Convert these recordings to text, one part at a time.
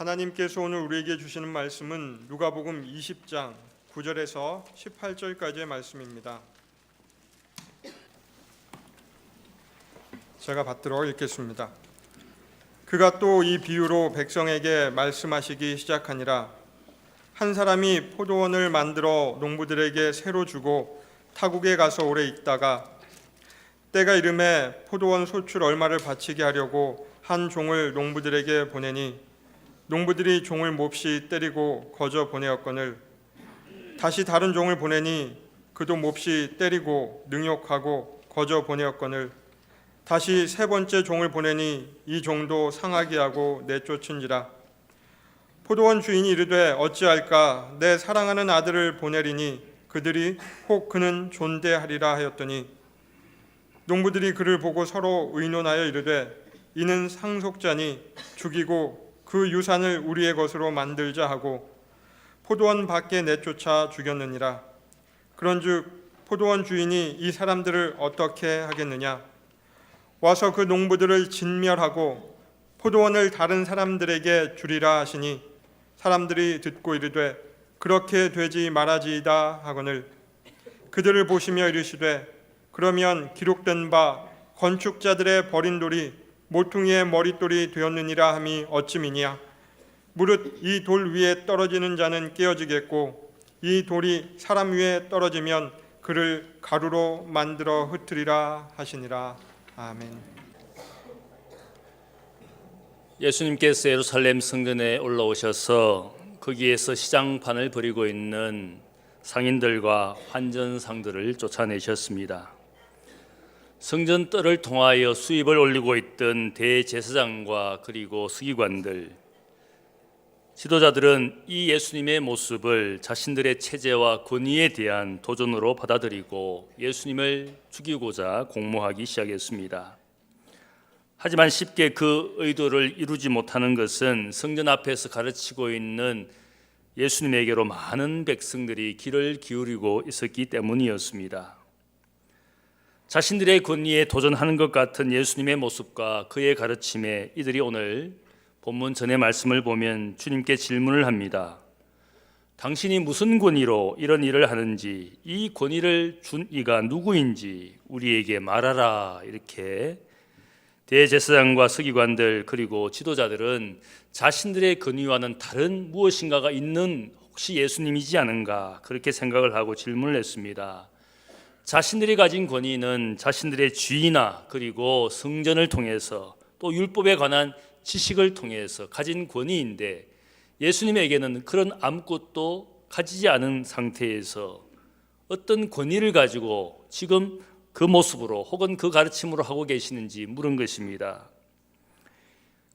하나님께서 오늘 우리에게 주시는 말씀은 누가복음 20장 9절에서 18절까지의 말씀입니다. 제가 받들어 읽겠습니다. 그가 또 이 비유로 백성에게 말씀하시기 시작하니라. 한 사람이 포도원을 만들어 농부들에게 새로 주고 타국에 가서 오래 있다가 때가 이름에 포도원 소출 얼마를 바치게 하려고 한 종을 농부들에게 보내니 농부들이 종을 몹시 때리고 거저 보내었거늘 다시 다른 종을 보내니 그도 몹시 때리고 능욕하고 거저 보내었거늘 다시 세 번째 종을 보내니 이 종도 상하게 하고 내쫓은지라. 포도원 주인이 이르되 어찌할까 내 사랑하는 아들을 보내리니 그들이 혹 그는 존대하리라 하였더니 농부들이 그를 보고 서로 의논하여 이르되 이는 상속자니 죽이고 그 유산을 우리의 것으로 만들자 하고 포도원 밖에 내쫓아 죽였느니라. 그런즉 포도원 주인이 이 사람들을 어떻게 하겠느냐? 와서 그 농부들을 진멸하고 포도원을 다른 사람들에게 주리라 하시니 사람들이 듣고 이르되 그렇게 되지 말아지이다 하거늘 그들을 보시며 이르시되 그러면 기록된 바 건축자들의 버린 돌이 모퉁이의 머릿돌이 되었느니라 함이 어찌미냐? 무릇 이 돌 위에 떨어지는 자는 깨어지겠고 이 돌이 사람 위에 떨어지면 그를 가루로 만들어 흩으리라 하시니라. 아멘. 예수님께서 예루살렘 성전에 올라오셔서 거기에서 시장판을 벌이고 있는 상인들과 환전상들을 쫓아내셨습니다. 성전 뜰을 통하여 수입을 올리고 있던 대제사장과 그리고 서기관들, 지도자들은 이 예수님의 모습을 자신들의 체제와 권위에 대한 도전으로 받아들이고 예수님을 죽이고자 공모하기 시작했습니다. 하지만 쉽게 그 의도를 이루지 못하는 것은 성전 앞에서 가르치고 있는 예수님에게로 많은 백성들이 귀를 기울이고 있었기 때문이었습니다. 자신들의 권위에 도전하는 것 같은 예수님의 모습과 그의 가르침에 이들이 오늘 본문 전의 말씀을 보면 주님께 질문을 합니다. 당신이 무슨 권위로 이런 일을 하는지, 이 권위를 준 이가 누구인지 우리에게 말하라. 이렇게 대제사장과 서기관들 그리고 지도자들은 자신들의 권위와는 다른 무엇인가가 있는 혹시 예수님이지 않은가 그렇게 생각을 하고 질문을 했습니다. 자신들이 가진 권위는 자신들의 지위나 그리고 성전을 통해서 또 율법에 관한 지식을 통해서 가진 권위인데 예수님에게는 그런 아무것도 가지지 않은 상태에서 어떤 권위를 가지고 지금 그 모습으로 혹은 그 가르침으로 하고 계시는지 물은 것입니다.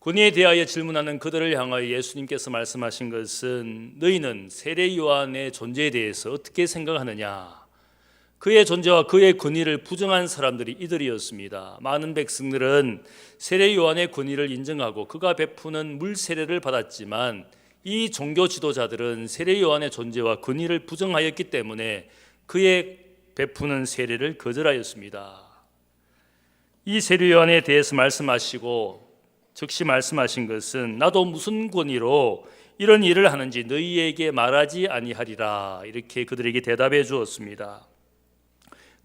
권위에 대하여 질문하는 그들을 향하여 예수님께서 말씀하신 것은 너희는 세례 요한의 존재에 대해서 어떻게 생각하느냐? 그의 존재와 그의 권위를 부정한 사람들이 이들이었습니다. 많은 백성들은 세례 요한의 권위를 인정하고 그가 베푸는 물 세례를 받았지만 이 종교 지도자들은 세례 요한의 존재와 권위를 부정하였기 때문에 그의 베푸는 세례를 거절하였습니다. 이 세례 요한에 대해서 말씀하시고 즉시 말씀하신 것은 나도 무슨 권위로 이런 일을 하는지 너희에게 말하지 아니하리라 이렇게 그들에게 대답해 주었습니다.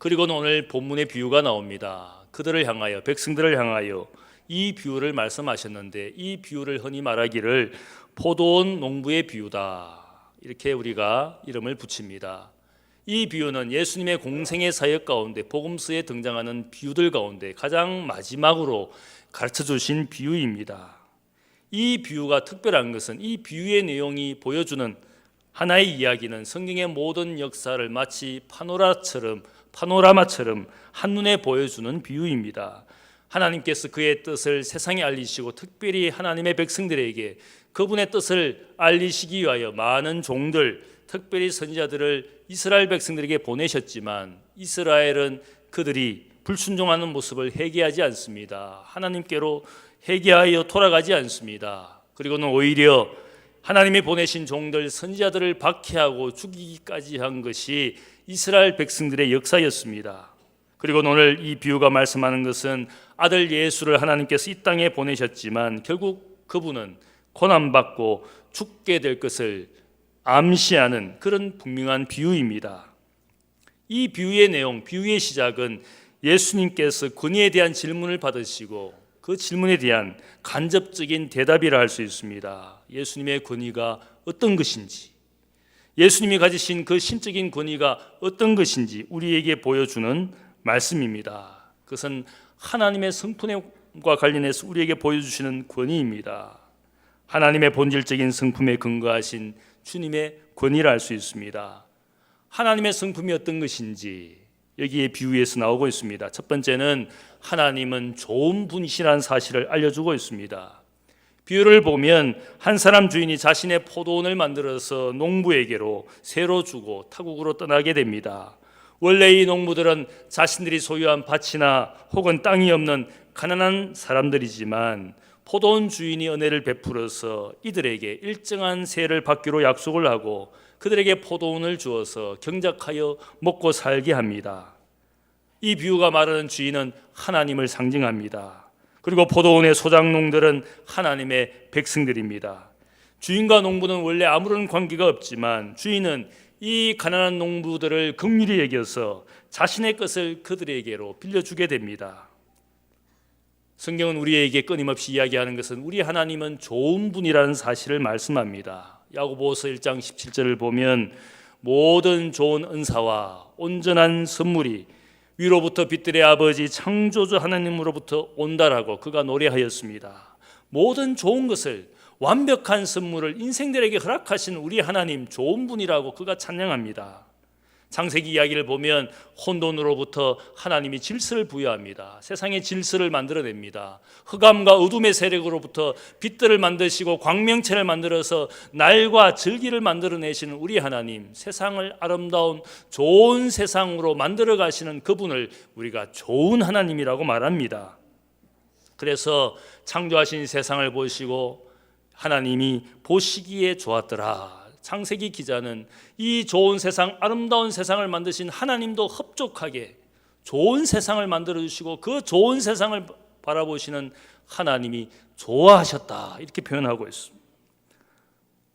그리고는 오늘 본문의 비유가 나옵니다. 그들을 향하여 백성들을 향하여 이 비유를 말씀하셨는데 이 비유를 흔히 말하기를 포도원 농부의 비유다 이렇게 우리가 이름을 붙입니다. 이 비유는 예수님의 공생의 사역 가운데 복음서에 등장하는 비유들 가운데 가장 마지막으로 가르쳐 주신 비유입니다. 이 비유가 특별한 것은 이 비유의 내용이 보여주는 하나의 이야기는 성경의 모든 역사를 마치 파노라마처럼 한눈에 보여주는 비유입니다. 하나님께서 그의 뜻을 세상에 알리시고 특별히 하나님의 백성들에게 그분의 뜻을 알리시기 위하여 많은 종들, 특별히 선지자들을 이스라엘 백성들에게 보내셨지만 이스라엘은 그들이 불순종하는 모습을 회개하지 않습니다. 하나님께로 회개하여 돌아가지 않습니다. 그리고는 오히려 하나님이 보내신 종들 선지자들을 박해하고 죽이기까지 한 것이 이스라엘 백성들의 역사였습니다. 그리고 오늘 이 비유가 말씀하는 것은 아들 예수를 하나님께서 이 땅에 보내셨지만 결국 그분은 고난받고 죽게 될 것을 암시하는 그런 분명한 비유입니다. 이 비유의 내용, 비유의 시작은 예수님께서 권위에 대한 질문을 받으시고 그 질문에 대한 간접적인 대답이라 할 수 있습니다. 예수님의 권위가 어떤 것인지, 예수님이 가지신 그 신적인 권위가 어떤 것인지 우리에게 보여주는 말씀입니다. 그것은 하나님의 성품과 관련해서 우리에게 보여주시는 권위입니다. 하나님의 본질적인 성품에 근거하신 주님의 권위라 할 수 있습니다. 하나님의 성품이 어떤 것인지 여기에 비유에서 나오고 있습니다. 첫 번째는 하나님은 좋은 분이시라는 사실을 알려주고 있습니다. 비유를 보면 한 사람 주인이 자신의 포도원을 만들어서 농부에게로 새로 주고 타국으로 떠나게 됩니다. 원래 이 농부들은 자신들이 소유한 밭이나 혹은 땅이 없는 가난한 사람들이지만 포도원 주인이 은혜를 베풀어서 이들에게 일정한 세를 받기로 약속을 하고 그들에게 포도원을 주어서 경작하여 먹고 살게 합니다. 이 비유가 말하는 주인은 하나님을 상징합니다. 그리고 포도원의 소작농들은 하나님의 백성들입니다. 주인과 농부는 원래 아무런 관계가 없지만 주인은 이 가난한 농부들을 긍휼히 여겨서 자신의 것을 그들에게로 빌려주게 됩니다. 성경은 우리에게 끊임없이 이야기하는 것은 우리 하나님은 좋은 분이라는 사실을 말씀합니다. 야고보서 1장 17절을 보면 모든 좋은 은사와 온전한 선물이 위로부터 빛들의 아버지 창조주 하나님으로부터 온다라고 그가 노래하였습니다. 모든 좋은 것을, 완벽한 선물을 인생들에게 허락하신 우리 하나님 좋은 분이라고 그가 찬양합니다. 창세기 이야기를 보면 혼돈으로부터 하나님이 질서를 부여합니다. 세상의 질서를 만들어냅니다. 흑암과 어둠의 세력으로부터 빛들을 만드시고 광명체를 만들어서 날과 절기를 만들어내시는 우리 하나님, 세상을 아름다운 좋은 세상으로 만들어 가시는 그분을 우리가 좋은 하나님이라고 말합니다. 그래서 창조하신 세상을 보시고 하나님이 보시기에 좋았더라. 창세기 기자는 이 좋은 세상, 아름다운 세상을 만드신 하나님도 흡족하게 좋은 세상을 만들어주시고 그 좋은 세상을 바라보시는 하나님이 좋아하셨다, 이렇게 표현하고 있습니다.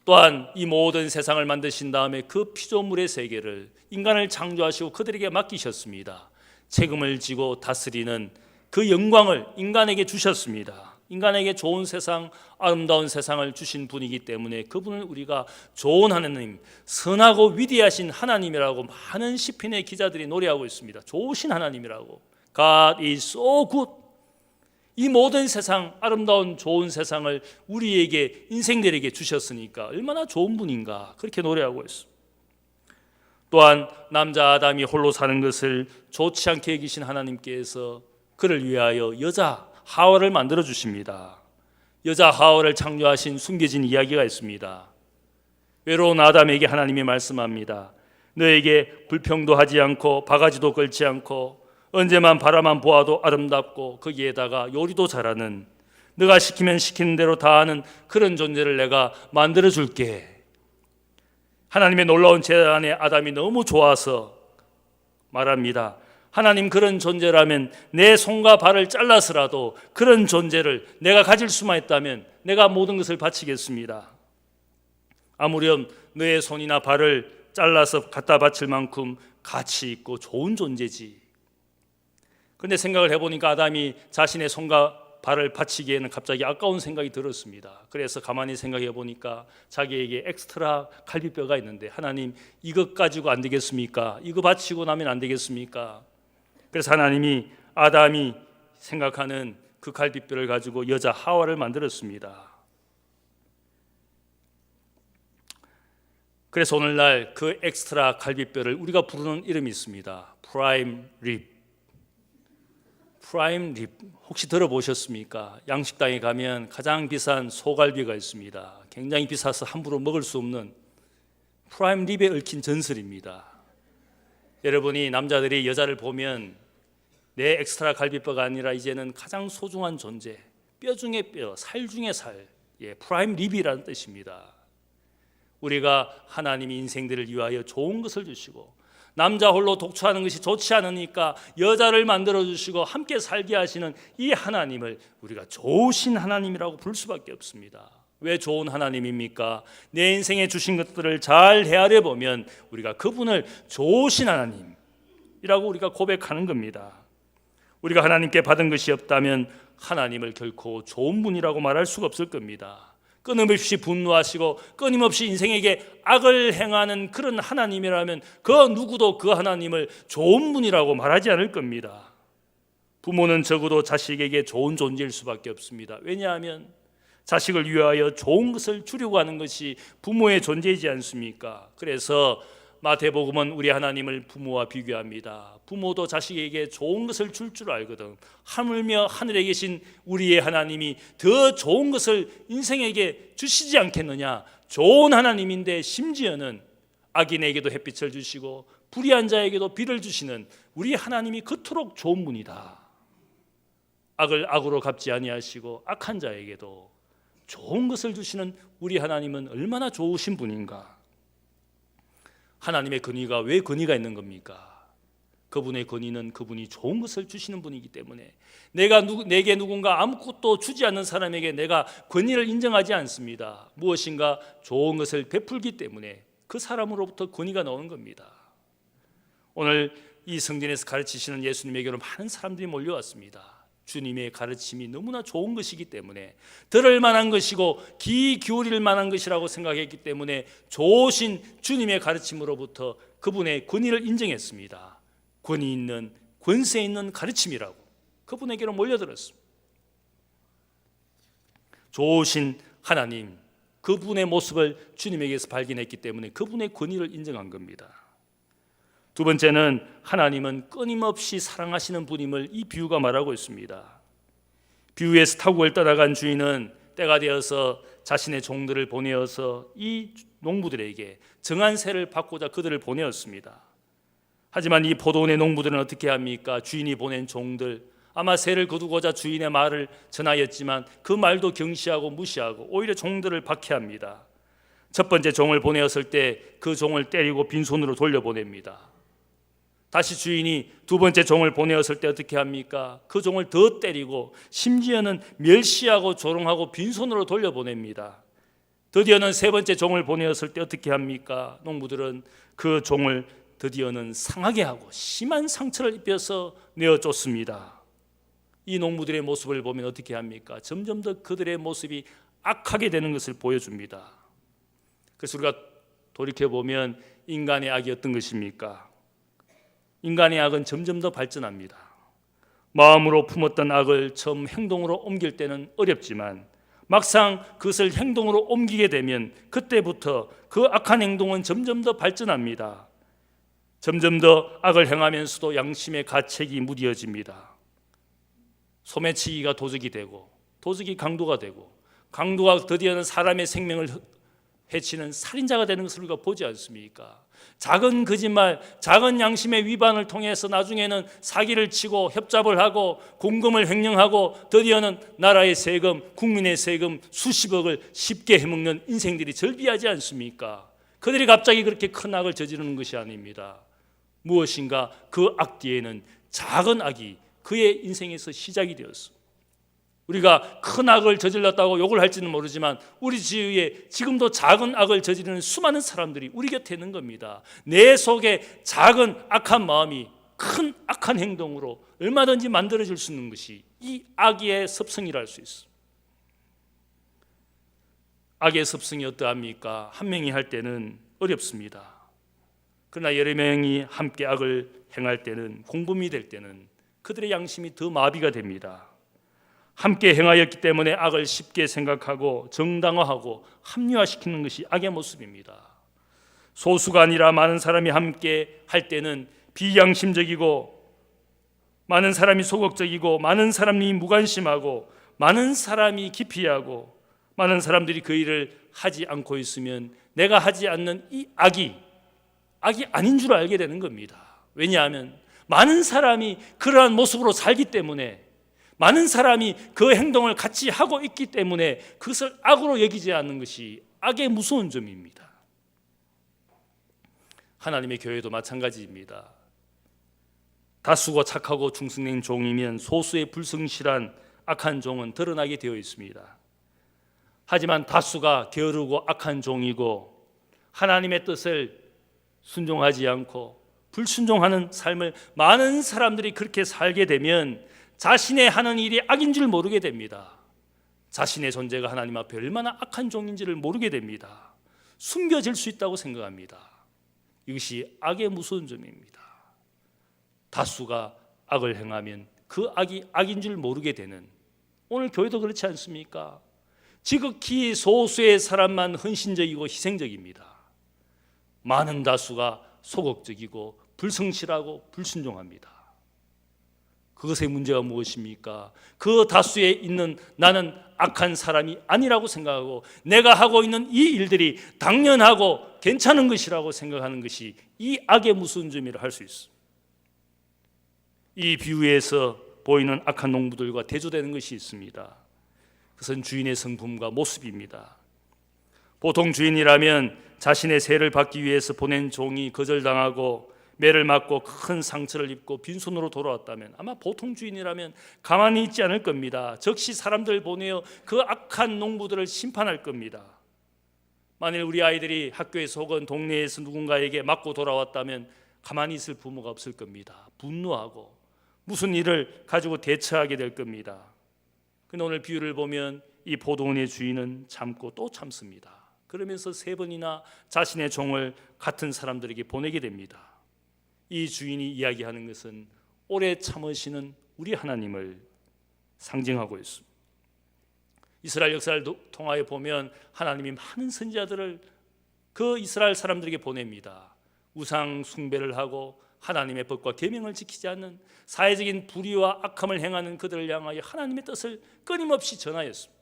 또한 이 모든 세상을 만드신 다음에 그 피조물의 세계를, 인간을 창조하시고 그들에게 맡기셨습니다. 책임을 지고 다스리는 그 영광을 인간에게 주셨습니다. 인간에게 좋은 세상, 아름다운 세상을 주신 분이기 때문에 그분을 우리가 좋은 하나님, 선하고 위대하신 하나님이라고 많은 시편의 기자들이 노래하고 있습니다. 좋으신 하나님이라고. God is so good. 이 모든 세상, 아름다운 좋은 세상을 우리에게, 인생들에게 주셨으니까 얼마나 좋은 분인가, 그렇게 노래하고 있습니다. 또한 남자 아담이 홀로 사는 것을 좋지 않게 여기신 하나님께서 그를 위하여 여자 하와를 만들어 주십니다. 여자 하와를 창조하신 숨겨진 이야기가 있습니다. 외로운 아담에게 하나님이 말씀합니다. 너에게 불평도 하지 않고 바가지도 걸지 않고 언제만 바라만 보아도 아름답고 거기에다가 요리도 잘하는, 너가 시키면 시키는 대로 다 하는 그런 존재를 내가 만들어 줄게. 하나님의 놀라운 제안에 아담이 너무 좋아서 말합니다. 하나님, 그런 존재라면 내 손과 발을 잘라서라도 그런 존재를 내가 가질 수만 있다면 내가 모든 것을 바치겠습니다. 아무렴 너의 손이나 발을 잘라서 갖다 바칠 만큼 가치 있고 좋은 존재지. 그런데 생각을 해보니까 아담이 자신의 손과 발을 바치기에는 갑자기 아까운 생각이 들었습니다. 그래서 가만히 생각해 보니까 자기에게 엑스트라 갈비뼈가 있는데, 하나님 이것 가지고 안 되겠습니까? 이거 바치고 나면 안 되겠습니까? 그래서 하나님이 아담이 생각하는 그 갈비뼈를 가지고 여자 하와를 만들었습니다. 그래서 오늘날 그 엑스트라 갈비뼈를 우리가 부르는 이름이 있습니다. 프라임 립. 프라임 립 혹시 들어보셨습니까? 양식당에 가면 가장 비싼 소갈비가 있습니다. 굉장히 비싸서 함부로 먹을 수 없는 프라임 립에 얽힌 전설입니다. 여러분이 남자들이 여자를 보면 내 엑스트라 갈비뼈가 아니라 이제는 가장 소중한 존재, 뼈 중에 뼈, 살 중에 살, 프라임 립이라는 뜻입니다. 우리가 하나님이 인생들을 위하여 좋은 것을 주시고 남자 홀로 독처하는 것이 좋지 않으니까 여자를 만들어 주시고 함께 살게 하시는 이 하나님을 우리가 좋으신 하나님이라고 부를 수밖에 없습니다. 왜 좋은 하나님입니까? 내 인생에 주신 것들을 잘 헤아려 보면 우리가 그분을 좋으신 하나님이라고 우리가 고백하는 겁니다. 우리가 하나님께 받은 것이 없다면 하나님을 결코 좋은 분이라고 말할 수가 없을 겁니다. 끊임없이 분노하시고 끊임없이 인생에게 악을 행하는 그런 하나님이라면 그 누구도 그 하나님을 좋은 분이라고 말하지 않을 겁니다. 부모는 적어도 자식에게 좋은 존재일 수밖에 없습니다. 왜냐하면 자식을 위하여 좋은 것을 주려고 하는 것이 부모의 존재이지 않습니까? 그래서 마태복음은 우리 하나님을 부모와 비교합니다. 부모도 자식에게 좋은 것을 줄 줄 알거든. 하물며 하늘에 계신 우리의 하나님이 더 좋은 것을 인생에게 주시지 않겠느냐. 좋은 하나님인데 심지어는 악인에게도 햇빛을 주시고 불의한 자에게도 비를 주시는 우리 하나님이 그토록 좋은 분이다. 악을 악으로 갚지 아니하시고 악한 자에게도 좋은 것을 주시는 우리 하나님은 얼마나 좋으신 분인가. 하나님의 권위가 왜 권위가 있는 겁니까? 그분의 권위는 그분이 좋은 것을 주시는 분이기 때문에 내게 누군가 아무것도 주지 않는 사람에게 내가 권위를 인정하지 않습니다. 무엇인가 좋은 것을 베풀기 때문에 그 사람으로부터 권위가 나오는 겁니다. 오늘 이 성전에서 가르치시는 예수님에게로 많은 사람들이 몰려왔습니다. 주님의 가르침이 너무나 좋은 것이기 때문에 들을 만한 것이고 귀 기울일 만한 것이라고 생각했기 때문에 좋으신 주님의 가르침으로부터 그분의 권위를 인정했습니다. 권위 있는 권세 있는 가르침이라고 그분에게로 몰려들었습니다. 좋으신 하나님, 그분의 모습을 주님에게서 발견했기 때문에 그분의 권위를 인정한 겁니다. 두 번째는 하나님은 끊임없이 사랑하시는 분임을 이 비유가 말하고 있습니다. 비유에서 타국을 떠나간 주인은 때가 되어서 자신의 종들을 보내어서 이 농부들에게 정한 세를 받고자 그들을 보내었습니다. 하지만 이 포도원의 농부들은 어떻게 합니까? 주인이 보낸 종들, 아마 세를 거두고자 주인의 말을 전하였지만 그 말도 경시하고 무시하고 오히려 종들을 박해합니다. 첫 번째 종을 보내었을 때 그 종을 때리고 빈손으로 돌려보냅니다. 다시 주인이 두 번째 종을 보내었을 때 어떻게 합니까? 그 종을 더 때리고 심지어는 멸시하고 조롱하고 빈손으로 돌려보냅니다. 드디어는 세 번째 종을 보내었을 때 어떻게 합니까? 농부들은 그 종을 드디어는 상하게 하고 심한 상처를 입혀서 내어쫓습니다. 이 농부들의 모습을 보면 어떻게 합니까? 점점 더 그들의 모습이 악하게 되는 것을 보여줍니다. 그래서 우리가 돌이켜보면 인간의 악이 어떤 것입니까? 인간의 악은 점점 더 발전합니다. 마음으로 품었던 악을 처음 행동으로 옮길 때는 어렵지만 막상 그것을 행동으로 옮기게 되면 그때부터 그 악한 행동은 점점 더 발전합니다. 점점 더 악을 행하면서도 양심의 가책이 무뎌집니다. 소매치기가 도적이 되고 도적이 강도가 되고 강도가 드디어는 사람의 생명을 해치는 살인자가 되는 것을 우리가 보지 않습니까? 작은 거짓말, 작은 양심의 위반을 통해서 나중에는 사기를 치고 협잡을 하고 공금을 횡령하고 드디어는 나라의 세금, 국민의 세금 수십억을 쉽게 해먹는 인생들이 절비하지 않습니까? 그들이 갑자기 그렇게 큰 악을 저지르는 것이 아닙니다. 무엇인가 그 악 뒤에는 작은 악이 그의 인생에서 시작이 되었습니다. 우리가 큰 악을 저질렀다고 욕을 할지는 모르지만 우리 주위에 지금도 작은 악을 저지르는 수많은 사람들이 우리 곁에 있는 겁니다. 내 속에 작은 악한 마음이 큰 악한 행동으로 얼마든지 만들어질 수 있는 것이 이 악의 습성이라 할 수 있습니다. 악의 습성이 어떠합니까? 한 명이 할 때는 어렵습니다. 그러나 여러 명이 함께 악을 행할 때는, 공범이 될 때는 그들의 양심이 더 마비가 됩니다. 함께 행하였기 때문에 악을 쉽게 생각하고 정당화하고 합리화시키는 것이 악의 모습입니다. 소수가 아니라 많은 사람이 함께 할 때는 비양심적이고 많은 사람이 소극적이고 많은 사람이 무관심하고 많은 사람이 기피하고 많은 사람들이 그 일을 하지 않고 있으면 내가 하지 않는 이 악이 아닌 줄 알게 되는 겁니다. 왜냐하면 많은 사람이 그러한 모습으로 살기 때문에, 많은 사람이 그 행동을 같이 하고 있기 때문에 그것을 악으로 여기지 않는 것이 악의 무서운 점입니다. 하나님의 교회도 마찬가지입니다. 다수가 착하고 충성된 종이면 소수의 불성실한 악한 종은 드러나게 되어 있습니다. 하지만 다수가 게으르고 악한 종이고 하나님의 뜻을 순종하지 않고 불순종하는 삶을 많은 사람들이 그렇게 살게 되면 자신의 하는 일이 악인 줄 모르게 됩니다. 자신의 존재가 하나님 앞에 얼마나 악한 종인지를 모르게 됩니다. 숨겨질 수 있다고 생각합니다. 이것이 악의 무서운 점입니다. 다수가 악을 행하면 그 악이 악인 줄 모르게 되는, 오늘 교회도 그렇지 않습니까? 지극히 소수의 사람만 헌신적이고 희생적입니다. 많은 다수가 소극적이고 불성실하고 불순종합니다. 그것의 문제가 무엇입니까? 그 다수에 있는 나는 악한 사람이 아니라고 생각하고 내가 하고 있는 이 일들이 당연하고 괜찮은 것이라고 생각하는 것이 이 악의 무서운 점이라 할 수 있습니다. 이 비유에서 보이는 악한 농부들과 대조되는 것이 있습니다. 그것은 주인의 성품과 모습입니다. 보통 주인이라면 자신의 세를 받기 위해서 보낸 종이 거절당하고 매를 맞고 큰 상처를 입고 빈손으로 돌아왔다면 아마 보통 주인이라면 가만히 있지 않을 겁니다. 즉시 사람들 보내어 그 악한 농부들을 심판할 겁니다. 만일 우리 아이들이 학교에서 혹은 동네에서 누군가에게 맞고 돌아왔다면 가만히 있을 부모가 없을 겁니다. 분노하고 무슨 일을 가지고 대처하게 될 겁니다. 그런데 오늘 비유를 보면 이 포도원의 주인은 참고 또 참습니다. 그러면서 3번이나 자신의 종을 같은 사람들에게 보내게 됩니다. 이 주인이 이야기하는 것은 오래 참으시는 우리 하나님을 상징하고 있습니다. 이스라엘 역사를 통하여 보면 하나님이 많은 선지자들을 그 이스라엘 사람들에게 보냅니다. 우상 숭배를 하고 하나님의 법과 계명을 지키지 않는 사회적인 불의와 악함을 행하는 그들을 향하여 하나님의 뜻을 끊임없이 전하였습니다.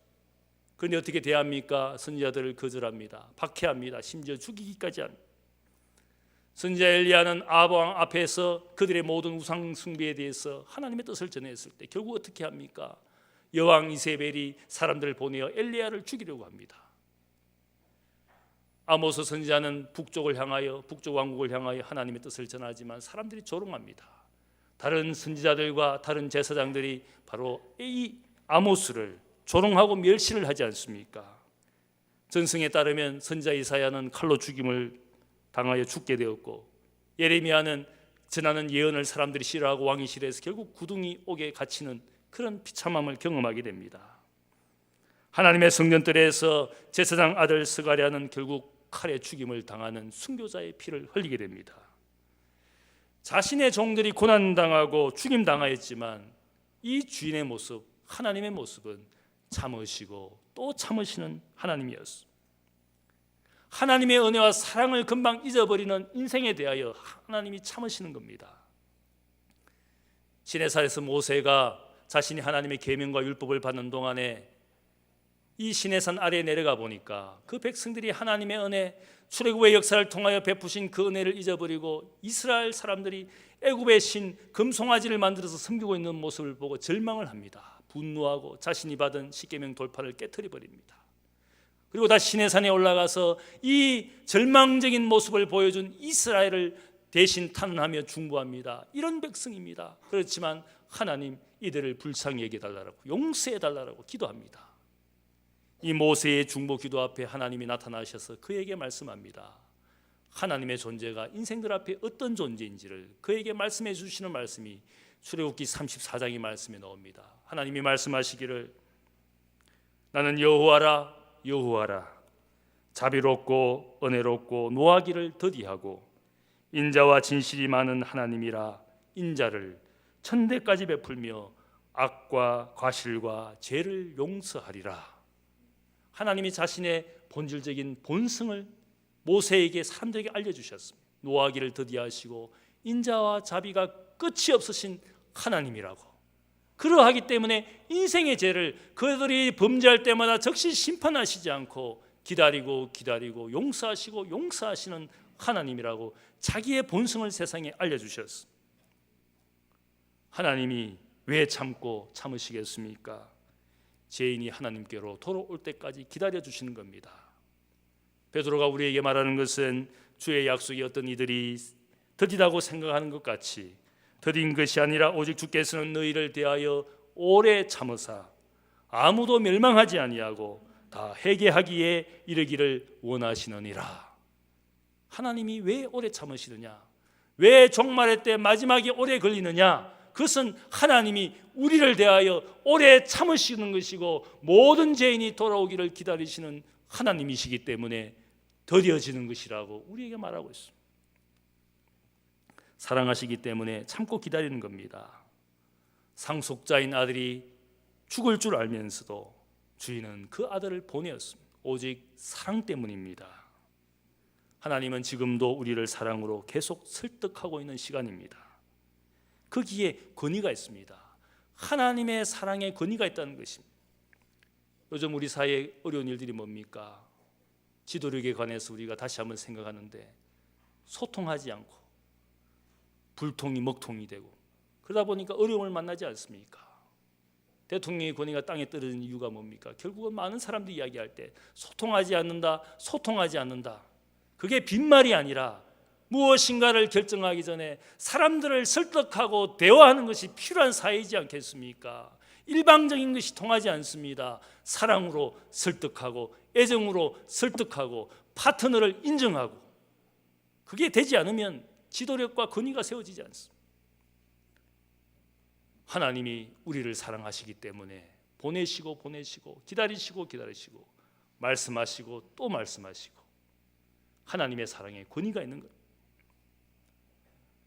그런데 어떻게 대합니까? 선지자들을 거절합니다. 박해합니다. 심지어 죽이기까지 합니다. 선지자 엘리야는 아합 왕 앞에서 그들의 모든 우상 숭배에 대해서 하나님의 뜻을 전했을 때 결국 어떻게 합니까? 여왕 이세벨이 사람들을 보내어 엘리야를 죽이려고 합니다. 아모스 선지자는 북쪽을 향하여, 북쪽 왕국을 향하여 하나님의 뜻을 전하지만 사람들이 조롱합니다. 다른 선지자들과 다른 제사장들이 바로 이 아모스를 조롱하고 멸시를 하지 않습니까? 전승에 따르면 선지자 이사야는 칼로 죽임을 당하여 죽게 되었고, 예레미야는 전하는 예언을 사람들이 싫어하고 왕이 싫어해서 결국 구덩이 옥에 갇히는 그런 비참함을 경험하게 됩니다. 하나님의 성전뜰에서 제사장 아들 스가랴는 결국 칼에 죽임을 당하는 순교자의 피를 흘리게 됩니다. 자신의 종들이 고난당하고 죽임당하였지만 이 주인의 모습, 하나님의 모습은 참으시고 또 참으시는 하나님이었습니다. 하나님의 은혜와 사랑을 금방 잊어버리는 인생에 대하여 하나님이 참으시는 겁니다. 시내산에서 모세가 자신이 하나님의 계명과 율법을 받는 동안에 이 시내산 아래에 내려가 보니까 그 백성들이 하나님의 은혜, 출애굽의 역사를 통하여 베푸신 그 은혜를 잊어버리고 이스라엘 사람들이 애굽의 신 금송아지를 만들어서 섬기고 있는 모습을 보고 절망을 합니다. 분노하고 자신이 받은 십계명 돌파를 깨트려 버립니다. 그리고 다시 시내산에 올라가서 이 절망적인 모습을 보여준 이스라엘을 대신 탄원하며 중보합니다. 이런 백성입니다. 그렇지만 하나님 이들을 불쌍히 여겨달라고, 용서해달라고 기도합니다. 이 모세의 중보 기도 앞에 하나님이 나타나셔서 그에게 말씀합니다. 하나님의 존재가 인생들 앞에 어떤 존재인지를 그에게 말씀해 주시는 말씀이 출애굽기 34장의 말씀에 나옵니다. 하나님이 말씀하시기를 나는 여호와라 여호와라 자비롭고 은혜롭고 노하기를 더디하고 인자와 진실이 많은 하나님이라 인자를 천대까지 베풀며 악과 과실과 죄를 용서하리라. 하나님이 자신의 본질적인 본성을 모세에게 사람들에게 알려주셨습니다. 노하기를 더디하시고 인자와 자비가 끝이 없으신 하나님이라고. 그러하기 때문에 인생의 죄를 그들이 범죄할 때마다 즉시 심판하시지 않고 기다리고 용서하시고 용서하시는 하나님이라고 자기의 본성을 세상에 알려주셨습니다. 하나님이 왜 참고 참으시겠습니까? 죄인이 하나님께로 돌아올 때까지 기다려주시는 겁니다. 베드로가 우리에게 말하는 것은 주의 약속이 어떤 이들이 더디다고 생각하는 것 같이 더딘 것이 아니라 오직 주께서는 너희를 대하여 오래 참으사 아무도 멸망하지 아니하고 다 회개하기에 이르기를 원하시느니라. 하나님이 왜 오래 참으시느냐? 왜 종말의 때 마지막에 오래 걸리느냐? 그것은 하나님이 우리를 대하여 오래 참으시는 것이고 모든 죄인이 돌아오기를 기다리시는 하나님이시기 때문에 더뎌지는 것이라고 우리에게 말하고 있습니다. 사랑하시기 때문에 참고 기다리는 겁니다. 상속자인 아들이 죽을 줄 알면서도 주인은 그 아들을 보내었습니다. 오직 사랑 때문입니다. 하나님은 지금도 우리를 사랑으로 계속 설득하고 있는 시간입니다. 거기에 권위가 있습니다. 하나님의 사랑에 권위가 있다는 것입니다. 요즘 우리 사회에 어려운 일들이 뭡니까? 지도력에 관해서 우리가 다시 한번 생각하는데 소통하지 않고 불통이 먹통이 되고 그러다 보니까 어려움을 만나지 않습니까? 대통령의 권위가 땅에 떨어진 이유가 뭡니까? 결국은 많은 사람들이 이야기할 때 소통하지 않는다, 소통하지 않는다. 그게 빈말이 아니라 무엇인가를 결정하기 전에 사람들을 설득하고 대화하는 것이 필요한 사회이지 않겠습니까? 일방적인 것이 통하지 않습니다. 사랑으로 설득하고 애정으로 설득하고 파트너를 인정하고 그게 되지 않으면 지도력과 권위가 세워지지 않습니다. 하나님이 우리를 사랑하시기 때문에 보내시고 기다리시고 말씀하시고 또 말씀하시고 하나님의 사랑에 권위가 있는 것.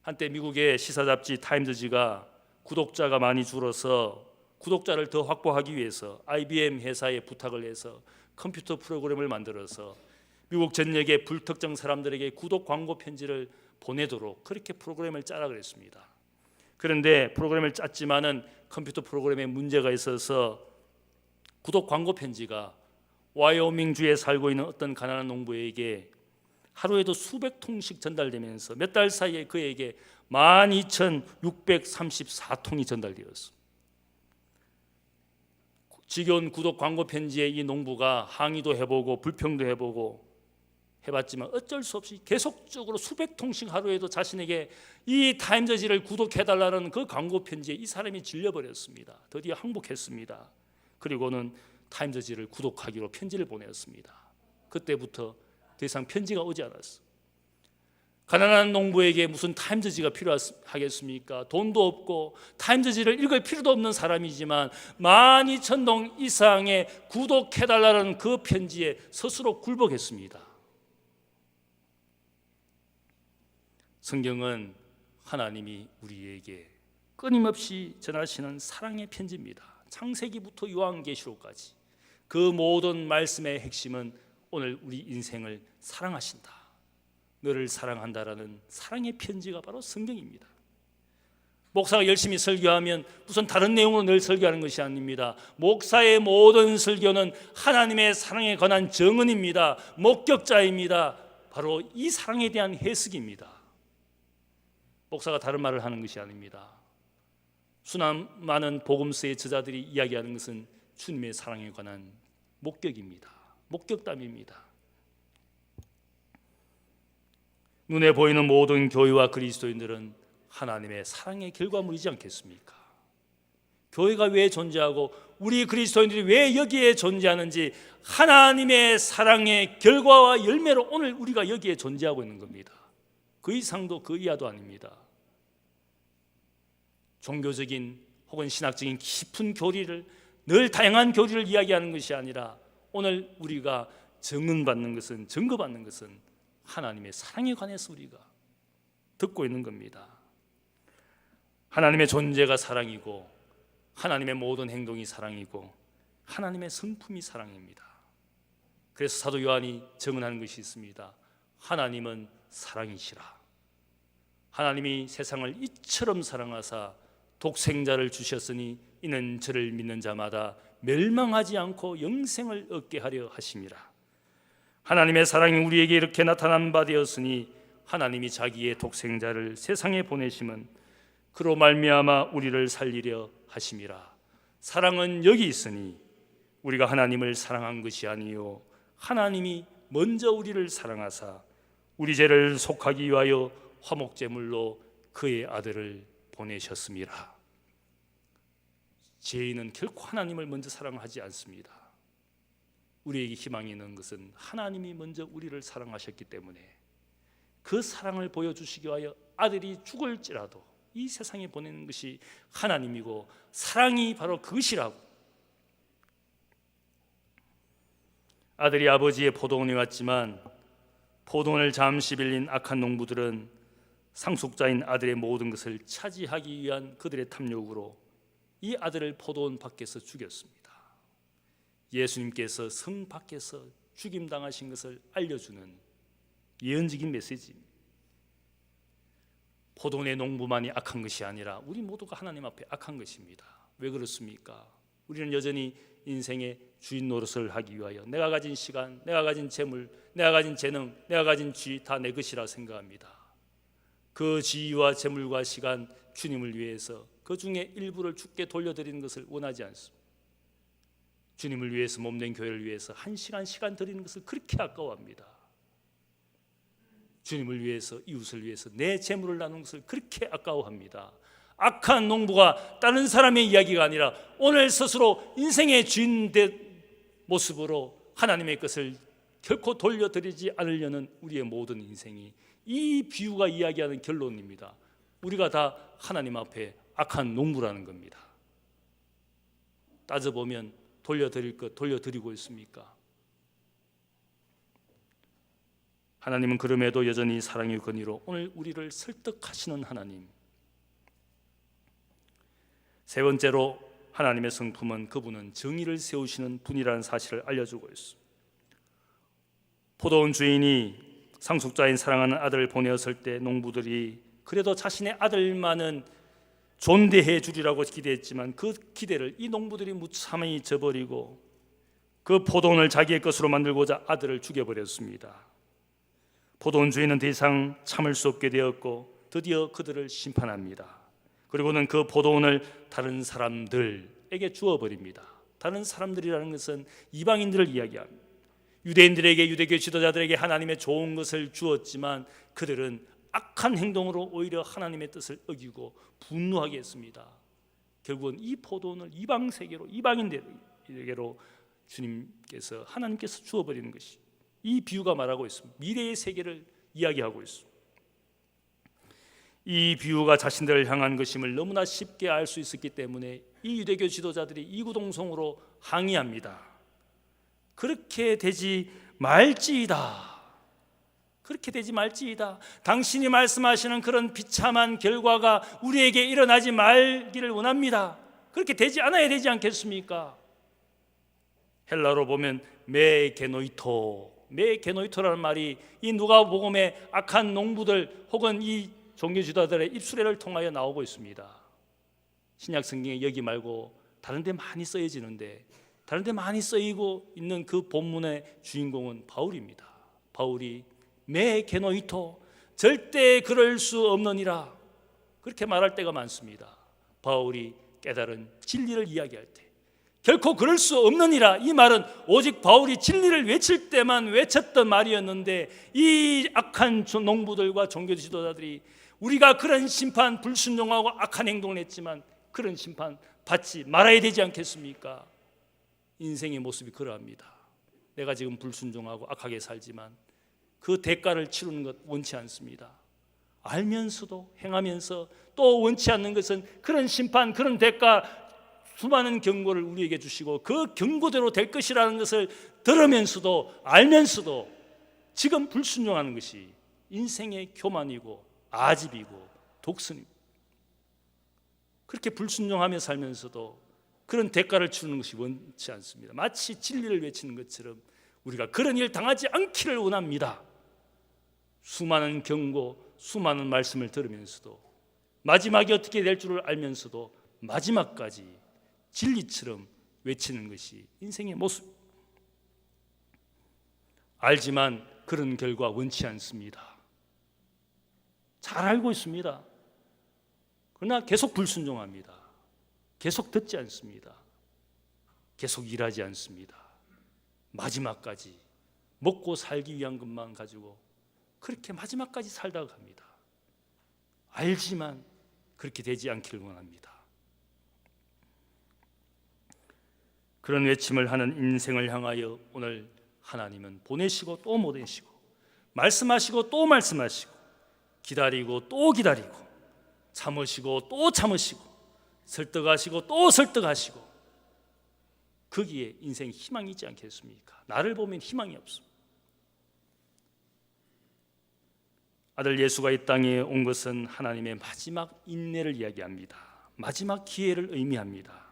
한때 미국의 시사 잡지 타임즈지가 구독자가 많이 줄어서 구독자를 더 확보하기 위해서 IBM 회사에 부탁을 해서 컴퓨터 프로그램을 만들어서 미국 전역의 불특정 사람들에게 구독 광고 편지를 보내도록 그렇게 프로그램을 짜라 그랬습니다. 그런데 프로그램을 짰지만은 컴퓨터 프로그램에 문제가 있어서 구독 광고 편지가 와이오밍주에 살고 있는 어떤 가난한 농부에게 하루에도 수백 통씩 전달되면서 몇 달 사이에 그에게 12,634통이 전달되었습니다. 지겨운 구독 광고 편지에 이 농부가 항의도 해보고 불평도 해보고 해봤지만 어쩔 수 없이 계속적으로 수백 통씩 하루에도 자신에게 이 타임즈지를 구독해달라는 그 광고 편지에 이 사람이 질려버렸습니다. 드디어 항복했습니다. 그리고는 타임즈지를 구독하기로 편지를 보냈습니다. 그때부터 더 이상 편지가 오지 않았어. 가난한 농부에게 무슨 타임즈지가 필요하겠습니까? 돈도 없고 타임즈지를 읽을 필요도 없는 사람이지만 12,000동 이상의 구독해달라는 그 편지에 스스로 굴복했습니다. 성경은 하나님이 우리에게 끊임없이 전하시는 사랑의 편지입니다. 창세기부터 요한계시록까지 그 모든 말씀의 핵심은 오늘 우리 인생을 사랑하신다, 너를 사랑한다라는 사랑의 편지가 바로 성경입니다. 목사가 열심히 설교하면 무슨 다른 내용으로 늘 설교하는 것이 아닙니다. 목사의 모든 설교는 하나님의 사랑에 관한 정언입니다. 목격자입니다. 바로 이 사랑에 대한 해석입니다. 목사가 다른 말을 하는 것이 아닙니다. 수많은 많은 복음서의 저자들이 이야기하는 것은 주님의 사랑에 관한 목격입니다. 목격담입니다. 눈에 보이는 모든 교회와 그리스도인들은 하나님의 사랑의 결과물이지 않겠습니까? 교회가 왜 존재하고 우리 그리스도인들이 왜 여기에 존재하는지 하나님의 사랑의 결과와 열매로 오늘 우리가 여기에 존재하고 있는 겁니다. 그 이상도 그 이하도 아닙니다. 종교적인 혹은 신학적인 깊은 교리를 늘 다양한 교리를 이야기하는 것이 아니라 오늘 우리가 증거받는 것은 하나님의 사랑에 관해서 우리가 듣고 있는 겁니다. 하나님의 존재가 사랑이고 하나님의 모든 행동이 사랑이고 하나님의 성품이 사랑입니다. 그래서 사도 요한이 증언하는 것이 있습니다. 하나님은 사랑이시라. 하나님이 세상을 이처럼 사랑하사 독생자를 주셨으니 이는 저를 믿는 자마다 멸망하지 않고 영생을 얻게 하려 하심이라. 하나님의 사랑이 우리에게 이렇게 나타난 바 되었으니 하나님이 자기의 독생자를 세상에 보내심은 그로 말미암아 우리를 살리려 하심이라. 사랑은 여기 있으니 우리가 하나님을 사랑한 것이 아니요 하나님이 먼저 우리를 사랑하사 우리 죄를 속하기 위하여 화목제물로 그의 아들을 보내셨습니다. 죄인은 결코 하나님을 먼저 사랑하지 않습니다. 우리에게 희망이 있는 것은 하나님이 먼저 우리를 사랑하셨기 때문에 그 사랑을 보여주시기 위하여 아들이 죽을지라도 이 세상에 보내는 것이 하나님이고 사랑이 바로 그것이라고. 아들이 아버지의 포도원에 왔지만 포도원을 잠시 빌린 악한 농부들은 상속자인 아들의 모든 것을 차지하기 위한 그들의 탐욕으로 이 아들을 포도원 밖에서 죽였습니다. 예수님께서 성 밖에서 죽임당하신 것을 알려주는 예언적인 메시지입니다. 포도원의 농부만이 악한 것이 아니라 우리 모두가 하나님 앞에 악한 것입니다. 왜 그렇습니까? 우리는 여전히 인생의 주인 노릇을 하기 위하여 내가 가진 시간, 내가 가진 재물, 내가 가진 재능, 내가 가진 지위 다 내 것이라 생각합니다. 그 지위와 재물과 시간, 주님을 위해서 그 중에 일부를 주께 돌려드리는 것을 원하지 않습니다. 주님을 위해서 몸된 교회를 위해서 한 시간 드리는 것을 그렇게 아까워합니다. 주님을 위해서, 이웃을 위해서 내 재물을 나누는 것을 그렇게 아까워합니다. 악한 농부가 다른 사람의 이야기가 아니라 오늘 스스로 인생의 주인된 모습으로 하나님의 것을 결코 돌려드리지 않으려는 우리의 모든 인생이 이 비유가 이야기하는 결론입니다. 우리가 다 하나님 앞에 악한 농부라는 겁니다. 따져보면 돌려드릴 것 돌려드리고 있습니까? 하나님은 그럼에도 여전히 사랑의 근위로 오늘 우리를 설득하시는 하나님. 세 번째로 하나님의 성품은 그분은 정의를 세우시는 분이라는 사실을 알려주고 있습니다. 포도원 주인이 상속자인 사랑하는 아들을 보내었을 때 농부들이 그래도 자신의 아들만은 존대해 주리라고 기대했지만 그 기대를 이 농부들이 무참히 저버리고 그 포도원을 자기의 것으로 만들고자 아들을 죽여버렸습니다. 포도원 주인은 더 이상 참을 수 없게 되었고 드디어 그들을 심판합니다. 그리고는 그 포도원을 다른 사람들에게 주어버립니다. 다른 사람들이라는 것은 이방인들을 이야기합니다. 유대인들에게, 유대교 지도자들에게 하나님의 좋은 것을 주었지만 그들은 악한 행동으로 오히려 하나님의 뜻을 어기고 분노하게 했습니다. 결국은 이 포도원을 이방 세계로, 이방인들에게로 주님께서, 하나님께서 주어버리는 것이 이 비유가 말하고 있습니다. 미래의 세계를 이야기하고 있습니다. 이 비유가 자신들을 향한 것임을 너무나 쉽게 알 수 있었기 때문에 이 유대교 지도자들이 이구동성으로 항의합니다. 그렇게 되지 말지이다. 그렇게 되지 말지이다. 당신이 말씀하시는 그런 비참한 결과가 우리에게 일어나지 말기를 원합니다. 그렇게 되지 않아야 되지 않겠습니까? 헬라로 보면 메게노이토라는 말이 이 누가복음의 악한 농부들 혹은 이 종교 지도자들의 입술을 통하여 나오고 있습니다. 신약 성경에 여기 말고 다른 데 많이 쓰여지는데 다른 데 많이 쓰이고 있는 그 본문의 주인공은 바울입니다. 바울이 메게노이토, 절대 그럴 수 없느니라, 그렇게 말할 때가 많습니다. 바울이 깨달은 진리를 이야기할 때 결코 그럴 수 없느니라, 이 말은 오직 바울이 진리를 외칠 때만 외쳤던 말이었는데 이 악한 농부들과 종교 지도자들이 우리가 그런 심판, 불순종하고 악한 행동을 했지만 그런 심판 받지 말아야 되지 않겠습니까? 인생의 모습이 그러합니다. 내가 지금 불순종하고 악하게 살지만 그 대가를 치르는 것 원치 않습니다. 알면서도 행하면서 또 원치 않는 것은 그런 심판, 그런 대가, 수많은 경고를 우리에게 주시고 그 경고대로 될 것이라는 것을 들으면서도 알면서도 지금 불순종하는 것이 인생의 교만이고 아집이고 독선입니다. 그렇게 불순종하며 살면서도 그런 대가를 치르는 것이 원치 않습니다. 마치 진리를 외치는 것처럼 우리가 그런 일 당하지 않기를 원합니다. 수많은 경고, 수많은 말씀을 들으면서도 마지막이 어떻게 될 줄을 알면서도 마지막까지 진리처럼 외치는 것이 인생의 모습. 알지만 그런 결과 원치 않습니다. 잘 알고 있습니다. 그러나 계속 불순종합니다. 계속 듣지 않습니다. 계속 일하지 않습니다. 마지막까지 먹고 살기 위한 것만 가지고 그렇게 마지막까지 살다가 갑니다. 알지만 그렇게 되지 않기를 원합니다. 그런 외침을 하는 인생을 향하여 오늘 하나님은 보내시고 또 보내시고, 말씀하시고 또 말씀하시고, 기다리고 또 기다리고, 참으시고 또 참으시고, 설득하시고 또 설득하시고, 거기에 인생 희망이 있지 않겠습니까? 나를 보면 희망이 없습니다. 아들 예수가 이 땅에 온 것은 하나님의 마지막 인내를 이야기합니다. 마지막 기회를 의미합니다.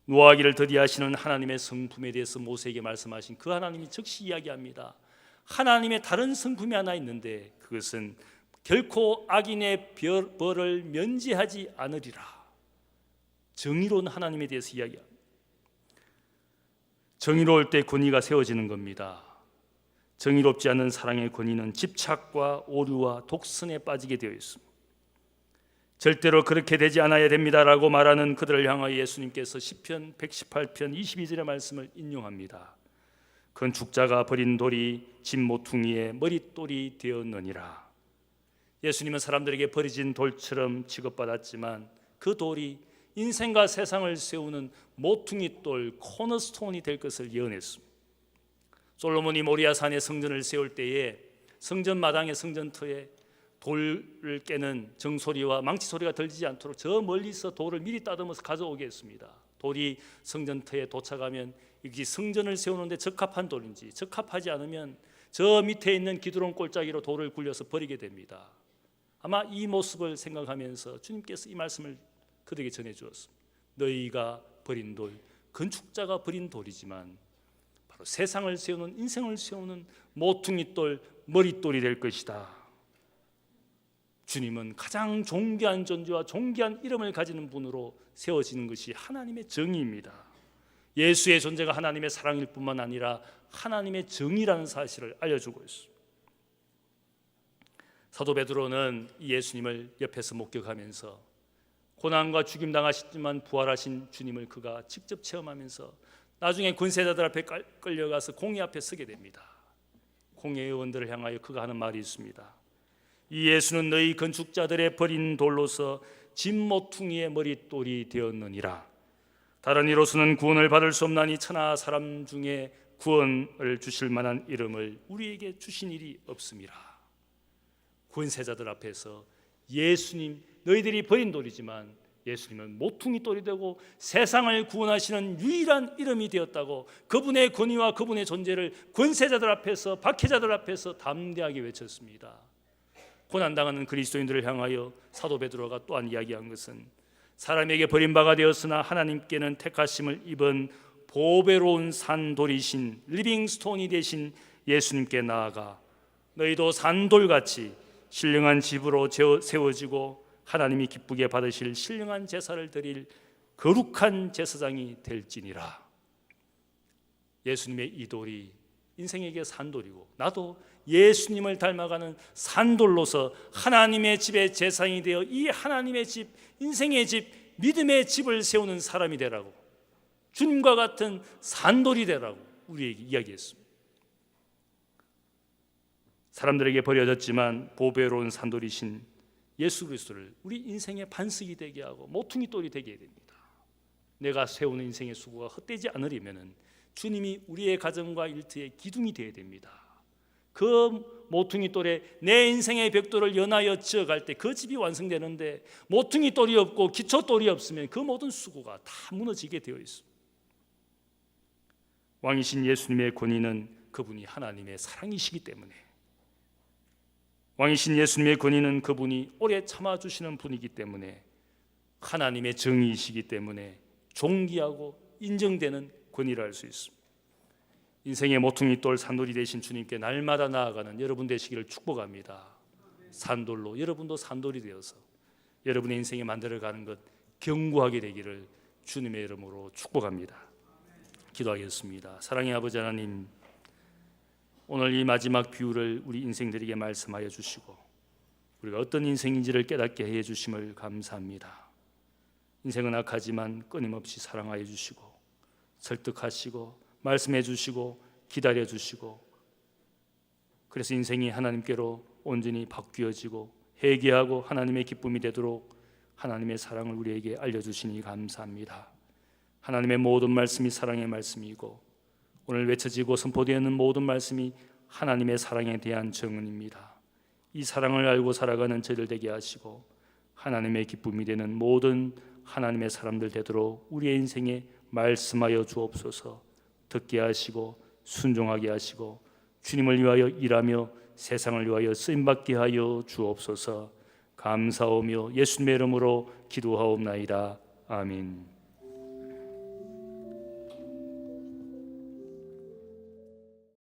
노하기를 더디하시는 하나님의 성품에 대해서 모세에게 말씀하신 그 하나님이 즉시 이야기합니다. 하나님의 다른 성품이 하나 있는데 그것은 결코 악인의 벌을 면제하지 않으리라. 정의로운 하나님에 대해서 이야기합니다. 정의로울 때 권위가 세워지는 겁니다. 정의롭지 않은 사랑의 권위는 집착과 오류와 독선에 빠지게 되어 있습니다. 절대로 그렇게 되지 않아야 됩니다라고 말하는 그들을 향하여 예수님께서 시편 118편 22절의 말씀을 인용합니다. 건축자가 버린 돌이 집 모퉁이의 머릿돌이 되었느니라. 예수님은 사람들에게 버려진 돌처럼 취급받았지만 그 돌이 인생과 세상을 세우는 모퉁이돌 코너스톤이 될 것을 예언했습니다. 솔로몬이 모리아산에 성전을 세울 때에 성전 마당의 성전터에 돌을 깨는 정소리와 망치 소리가 들리지 않도록 저 멀리서 돌을 미리 따듬어서 가져오게 했습니다. 돌이 성전터에 도착하면 이게 성전을 세우는데 적합한 돌인지, 적합하지 않으면 저 밑에 있는 기드론 골짜기로 돌을 굴려서 버리게 됩니다. 아마 이 모습을 생각하면서 주님께서 이 말씀을 그들에게 전해 주었습니다. 너희가 버린 돌, 건축자가 버린 돌이지만 바로 세상을 세우는, 인생을 세우는 모퉁이돌, 머릿돌이 될 것이다. 주님은 가장 존귀한 존재와 존귀한 이름을 가지는 분으로 세워지는 것이 하나님의 정의입니다. 예수의 존재가 하나님의 사랑일 뿐만 아니라 하나님의 정의라는 사실을 알려주고 있습니다. 사도 베드로는 예수님을 옆에서 목격하면서 고난과 죽임 당하셨지만 부활하신 주님을 그가 직접 체험하면서 나중에 권세자들 앞에 끌려가서 공의 앞에 서게 됩니다. 공의 의원들을 향하여 그가 하는 말이 있습니다. 이 예수는 너희 건축자들의 버린 돌로서 집 모퉁이의 머릿돌이 되었느니라. 다른 이로서는 구원을 받을 수 없나니 천하 사람 중에 구원을 주실 만한 이름을 우리에게 주신 일이 없음이라. 권세자들 앞에서 예수님, 너희들이 버린 돌이지만 예수님은 모퉁이 돌이 되고 세상을 구원하시는 유일한 이름이 되었다고 그분의 권위와 그분의 존재를 권세자들 앞에서, 박해자들 앞에서 담대하게 외쳤습니다. 고난당하는 그리스도인들을 향하여 사도 베드로가 또한 이야기한 것은 사람에게 버림바가 되었으나 하나님께는 택하심을 입은 보배로운 산돌이신 리빙스톤이 되신 예수님께 나아가 너희도 산돌같이 신령한 집으로 세워지고 하나님이 기쁘게 받으실 신령한 제사를 드릴 거룩한 제사장이 될지니라. 예수님의 이 돌이 인생에게 산돌이고 나도 예수님을 닮아가는 산돌로서 하나님의 집의 제사장이 되어 이 하나님의 집, 인생의 집, 믿음의 집을 세우는 사람이 되라고, 주님과 같은 산돌이 되라고 우리에게 이야기했습니다. 사람들에게 버려졌지만 보배로운 산돌이신 예수 그리스도를 우리 인생의 반석이 되게 하고 모퉁이 돌이 되게 됩니다. 내가 세우는 인생의 수고가 헛되지 않으려면 주님이 우리의 가정과 일터의 기둥이 되어야 됩니다. 그 모퉁이 돌에 내 인생의 벽돌을 연하여 지어갈 때 그 집이 완성되는데 모퉁이 돌이 없고 기초 돌이 없으면 그 모든 수고가 다 무너지게 되어 있습니다. 왕이신 예수님의 권위는 그분이 하나님의 사랑이시기 때문에, 왕이신 예수님의 권위는 그분이 오래 참아주시는 분이기 때문에, 하나님의 정의이시기 때문에 존귀하고 인정되는 권위를 할 수 있습니다. 인생의 모퉁이 돌 산돌이 되신 주님께 날마다 나아가는 여러분 되시기를 축복합니다. 산돌로 여러분도 산돌이 되어서 여러분의 인생에 만들어가는 것 견고하게 되기를 주님의 이름으로 축복합니다. 기도하겠습니다. 사랑의 아버지 하나님, 오늘 이 마지막 비유를 우리 인생들에게 말씀하여 주시고 우리가 어떤 인생인지를 깨닫게 해 주심을 감사합니다. 인생은 악하지만 끊임없이 사랑하여 주시고 설득하시고 말씀해 주시고 기다려 주시고, 그래서 인생이 하나님께로 온전히 바뀌어지고 회개하고 하나님의 기쁨이 되도록 하나님의 사랑을 우리에게 알려주시니 감사합니다. 하나님의 모든 말씀이 사랑의 말씀이고 오늘 외쳐지고 선포되는 모든 말씀이 하나님의 사랑에 대한 증언입니다. 이 사랑을 알고 살아가는 저희들 되게 하시고 하나님의 기쁨이 되는 모든 하나님의 사람들 되도록 우리의 인생에 말씀하여 주옵소서. 듣게 하시고 순종하게 하시고 주님을 위하여 일하며 세상을 위하여 쓰임받게 하여 주옵소서. 감사하며 예수님의 이름으로 기도하옵나이다. 아멘.